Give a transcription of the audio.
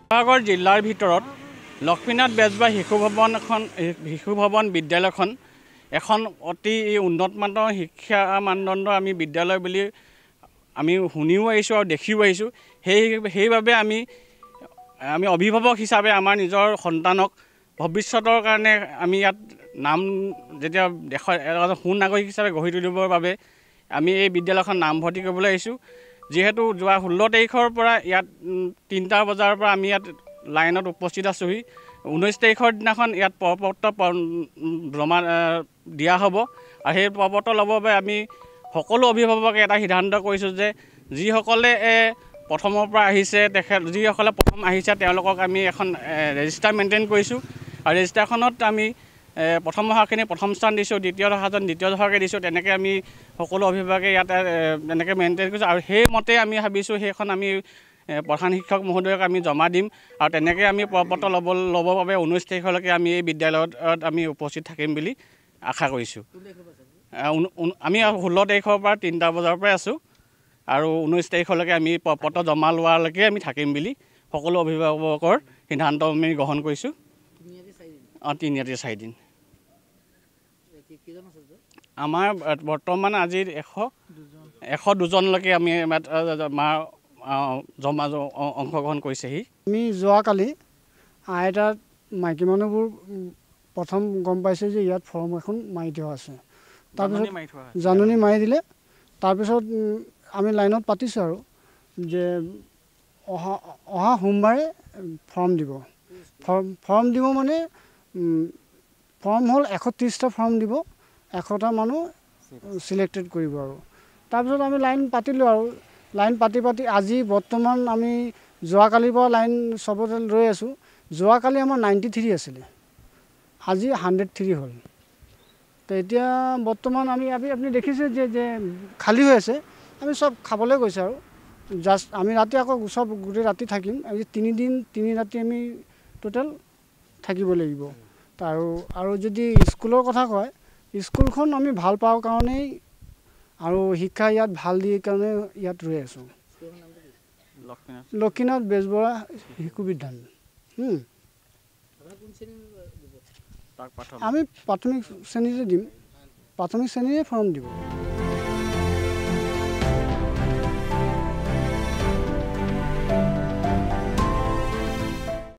শিৱসাগৰ জিলাৰ ভিতৰত লক্ষ্মীনাথ বেজবৰুৱা শিশু ভৱন বিদ্যালয়খন এখন অতি উন্নত মানৰ শিক্ষা মানদণ্ডৰ আমি বিদ্যালয় বুলি আমি শুনিও আহিছোঁ আৰু দেখিও আহিছোঁ। সেইবাবে আমি অভিভাৱক হিচাপে আমাৰ নিজৰ সন্তানক ভৱিষ্যতৰ কাৰণে আমি ইয়াত নাম যেতিয়া দেশৰ সুনাগৰিক হিচাপে গঢ়ি তুলিবৰ বাবে আমি এই বিদ্যালয়খন নামভৰ্তি কৰিবলৈ আহিছোঁ। যিহেতু যোৱা 16 তাৰিখৰ পৰা ইয়াত 3টা বজাৰ পৰা আমি ইয়াত লাইনত উপস্থিত আছোঁহি। 19 তাৰিখৰ দিনাখন ইয়াত প্ৰপত্ৰ জমা দিয়া হ'ব আৰু সেই প্ৰপত্ৰ ল'বৰ বাবে আমি সকলো অভিভাৱকে এটা সিদ্ধান্ত কৰিছোঁ যে যিসকলে প্ৰথমৰ পৰা আহিছে যিসকলে প্ৰথম আহিছে তেওঁলোকক আমি এখন ৰেজিষ্টাৰ মেইনটেইন কৰিছোঁ আৰু ৰেজিষ্টাৰখনত আমি প্ৰথম অহাখিনি প্ৰথম স্থান দিছোঁ, দ্বিতীয় অহাজন দ্বিতীয় অহাকৈ দিছোঁ। তেনেকৈ আমি সকলো অভিভাৱকে ইয়াতে তেনেকৈ মেইনটেইন কৰিছোঁ আৰু সেইমতে আমি ভাবিছোঁ সেইখন আমি প্ৰধান শিক্ষক মহোদয়ক আমি জমা দিম আৰু তেনেকৈ আমি প্ৰপত্ৰ ল'বৰ বাবে 19 তাৰিখলৈকে আমি এই বিদ্যালয়ত আমি উপস্থিত থাকিম বুলি আশা কৰিছোঁ। আমি 16 তাৰিখৰ পৰা 3টা বজাৰ পৰাই আছোঁ আৰু 19 তাৰিখলৈকে আমি প্ৰপত্ৰ জমা লোৱালৈকে আমি থাকিম বুলি সকলো অভিভাৱকৰ সিদ্ধান্ত আমি গ্ৰহণ কৰিছোঁ। 3 ৰাতি 4 দিন। আমাৰ বৰ্তমান আজি 102জনলৈকে আমি আমাৰ অংশগ্ৰহণ কৰিছেহি। আমি যোৱাকালি আইতাত মাইকী মানুহবোৰ প্ৰথম গম পাইছে যে ইয়াত ফৰ্ম এখন মাৰি থোৱা আছে। তাৰপিছত জাননী মাৰি দিলে। তাৰপিছত আমি লাইনত পাতিছোঁ আৰু যে অহা সোমবাৰে ফৰ্ম দিব। ফৰ্ম দিব মানে ফৰ্ম হ'ল 130টা ফৰ্ম দিব, 100টা মানুহ চিলেক্টেড কৰিব আৰু তাৰপিছত আমি লাইন পাতিলোঁ আৰু লাইন পাতি আজি বৰ্তমান আমি যোৱাকালিৰ পৰা লাইন চবতে ৰৈ আছোঁ। যোৱাকালি আমাৰ 93 আছিলে, আজি 103 হ'ল। তো এতিয়া বৰ্তমান আপুনি দেখিছে যে খালী হৈ আছে। আমি চব খাবলৈ গৈছে আৰু জাষ্ট আমি ৰাতি আকৌ চব গোটেই ৰাতি থাকিম। আজি 3 দিন 3 ৰাতি আমি টোটেল থাকিব লাগিব। আৰু যদি স্কুলৰ কথা কয়, স্কুলখন আমি ভাল পাওঁ কাৰণেই আৰু শিক্ষা ইয়াত ভাল দিয়ে কাৰণে ইয়াত ৰৈ আছোঁ। লক্ষ্মীনাথ বেজবৰুৱা শিশু বিদ্যালয়। আমি প্ৰাথমিক শ্ৰেণীতে দিম, প্ৰাথমিক শ্ৰেণীৰে ফৰ্ম দিব।